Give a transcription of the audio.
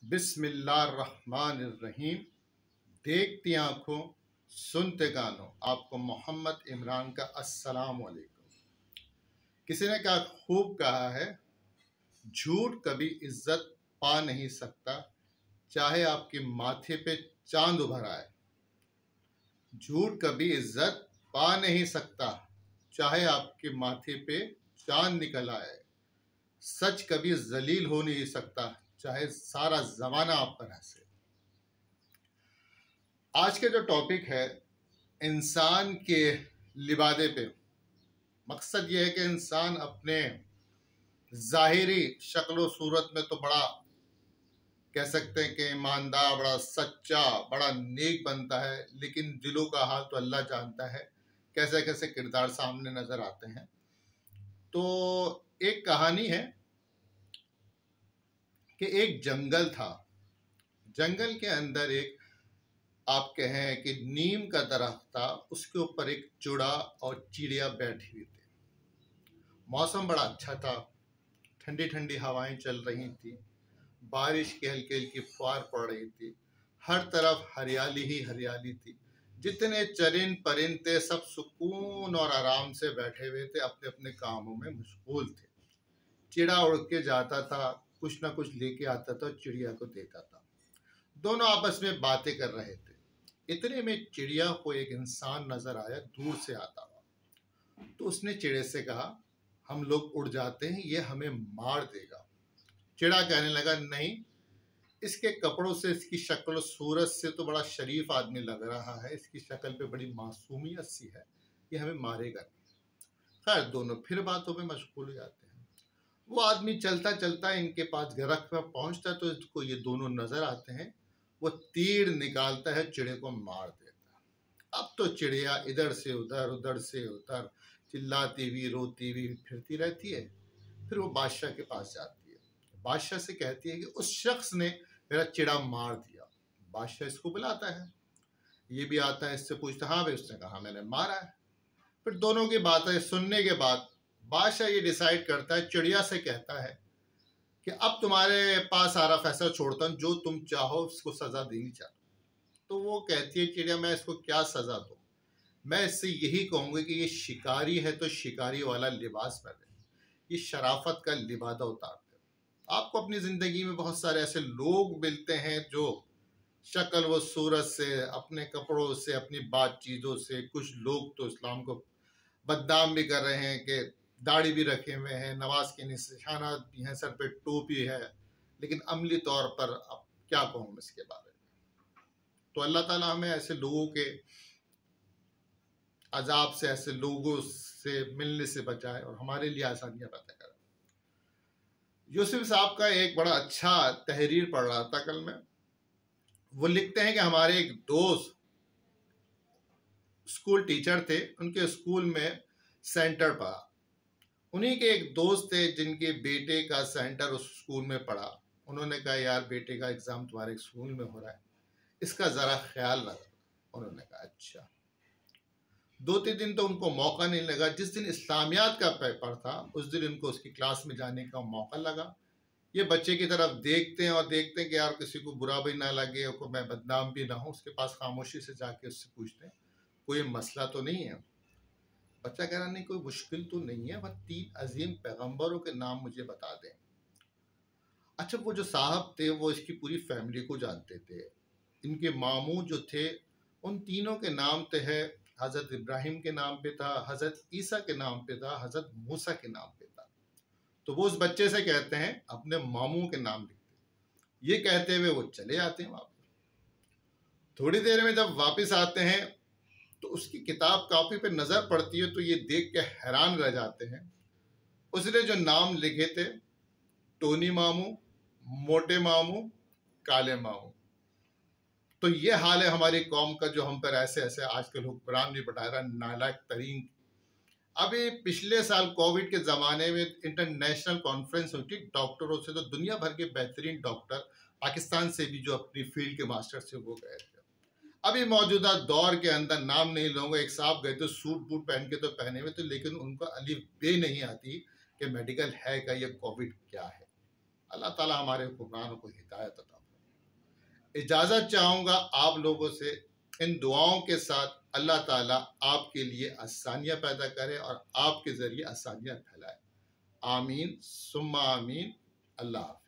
बिस्मिल्लाहिर्रहमानिर्रहीम। देखती आंखों सुनते कानों, आपको मोहम्मद इमरान का अस्सलाम वालेकुम। किसी ने क्या खूब कहा है, झूठ कभी इज्जत पा नहीं सकता, चाहे आपके माथे पे चांद उभर आए। झूठ कभी इज्जत पा नहीं सकता, चाहे आपके माथे पे चांद निकल आए। सच कभी जलील हो नहीं सकता, चाहे सारा जमाना आप पर हंसे। आज के जो टॉपिक है इंसान के लिबादे पे, मकसद ये है कि इंसान अपने जाहिरी शक्ल सूरत में तो बड़ा कह सकते हैं कि ईमानदार, बड़ा सच्चा, बड़ा नेक बनता है, लेकिन दिलों का हाल तो अल्लाह जानता है कैसे कैसे किरदार सामने नजर आते हैं। तो एक कहानी है कि एक जंगल था। जंगल के अंदर एक, आप कहें कि नीम का दरख्त था, उसके ऊपर एक चूड़ा और चिड़िया बैठी हुई थी। मौसम बड़ा अच्छा था, ठंडी ठंडी हवाएं चल रही थी, बारिश की हल्की हल्की फुहार पड़ रही थी, हर तरफ हरियाली ही हरियाली थी। जितने चरिंद परिंद थे सब सुकून और आराम से बैठे हुए थे, अपने अपने कामों में मशगूल थे। चिड़ा उड़ के जाता था, कुछ ना कुछ लेके आता था, चिड़िया को देता था। दोनों आपस में बातें कर रहे थे। इतने में चिड़िया को एक इंसान नजर आया, दूर से आता हुआ। तो उसने चिड़े से कहा, हम लोग उड़ जाते हैं, ये हमें मार देगा। चिड़ा कहने लगा, नहीं, इसके कपड़ों से, इसकी शक्ल सूरत से तो बड़ा शरीफ आदमी लग रहा है, इसकी शक्ल पे बड़ी मासूमियत सी है, ये हमें मारेगा नहीं। खैर, दोनों फिर बातों में मशगूल हो जाते हैं। वो आदमी चलता चलता इनके पास दरख्त पर पहुंचता है, तो इसको ये दोनों नजर आते हैं। वो तीर निकालता है, चिड़े को मार देता है। अब तो चिड़िया इधर से उधर, उधर से उधर चिल्लाती हुई, रोती हुई फिरती रहती है। फिर वो बादशाह के पास जाती है, बादशाह से कहती है कि उस शख्स ने मेरा चिड़ा मार दिया। बादशाह इसको बुलाता है, ये भी आता है, इससे पूछता, हाँ भाई, उसने कहा मैंने मारा है। फिर दोनों की बातें सुनने के बाद बादशाह ये डिसाइड करता है, चिड़िया से कहता है कि अब तुम्हारे पास सारा फैसला छोड़ता हूँ, जो तुम चाहो उसको सजा देनी चाहता। तो वो कहती है, चिड़िया, मैं इसको क्या सजा दूँ? मैं इससे यही कहूँगी कि ये शिकारी है तो शिकारी वाला लिबास पहने, ये शराफत का लिबादा उतार दे। आपको अपनी जिंदगी में बहुत सारे ऐसे लोग मिलते हैं जो शक्ल व सूरत से, अपने कपड़ों से, अपनी बातचीतों से, कुछ लोग तो इस्लाम को बदनाम भी कर रहे हैं कि दाढ़ी भी रखे हुए हैं, नमाज के निशानात भी हैं, सर पे टोपी है, लेकिन अमली तौर पर अब क्या कहूँ इसके बारे में। तो अल्लाह ताला हमें ऐसे लोगों के अजाब से, ऐसे लोगों से मिलने से बचाए और हमारे लिए आसानियां पैदा करे। यूसुफ साहब का एक बड़ा अच्छा तहरीर पढ़ रहा था कल मैं। वो लिखते हैं कि हमारे एक दोस्त स्कूल टीचर थे, उनके स्कूल में सेंटर पढ़ा। उन्हीं के एक दोस्त थे जिनके बेटे का सेंटर उस स्कूल में पढ़ा। उन्होंने कहा, यार बेटे का एग्जाम तुम्हारे स्कूल में हो रहा है, इसका जरा ख्याल रखो। उन्होंने कहा अच्छा। 2-3 दिन तो उनको मौका नहीं लगा। जिस दिन इस्लामियात का पेपर था उस दिन उनको उसकी क्लास में जाने का मौका लगा। ये बच्चे की तरफ देखते हैं और देखते हैं कि यार किसी को बुरा भी ना लगे और को मैं बदनाम भी ना हूँ। उसके पास खामोशी से जाके उससे पूछते हैं, कोई मसला तो नहीं है? बच्चा कह रहा, नहीं कोई मुश्किल तो नहीं है, बस 3 अजीम पैगंबरों के नाम मुझे बता दें। अच्छा, वो जो साहब थे वो इसकी पूरी फैमिली को जानते थे। इनके मामू जो थे उन तीनों के नाम तो है, हज़रत इब्राहिम के नाम पे था, हज़रत ईसा के नाम पे था, हज़रत मूसा के नाम पे था। तो वो उस बच्चे से कहते हैं अपने मामू के नाम लिखते। ये कहते हुए वो चले आते हैं वापस। थोड़ी देर में जब वापस आते हैं तो उसकी किताब कॉपी पे नजर पड़ती है तो ये देख के हैरान रह जाते हैं। उसने जो नाम लिखे थे, टोनी मामू, मोटे मामू, काले मामू। तो ये हाल है हमारी कौम का, जो हम पर ऐसे ऐसे आजकल हुक्मरान भी बैठा रहा, नालायक तरीन। अभी पिछले साल कोविड के ज़माने में इंटरनेशनल कॉन्फ्रेंस हुई थी डॉक्टरों से, तो दुनिया भर के बेहतरीन डॉक्टर पाकिस्तान से भी जो अपनी फील्ड के मास्टर से वो गए थे। अभी मौजूदा दौर के अंदर नाम नहीं लूँगा, एक साहब गए तो सूट बूट पहन के तो पहने हुए थे, लेकिन उनको अलिफ बे नहीं आती कि मेडिकल है क्या, ये कोविड क्या है। अल्लाह ताला हमारे हुक्मरानों को हिदायत अता फरमाए। इजाज़त चाहूँगा आप लोगों से। इन दुआओं के साथ अल्लाह ताला आपके लिए आसानियाँ पैदा करे और आपके ज़रिए आसानियाँ फैलाए। आमीन सुम्मा आमीन। अल्लाह हाफ़िज़।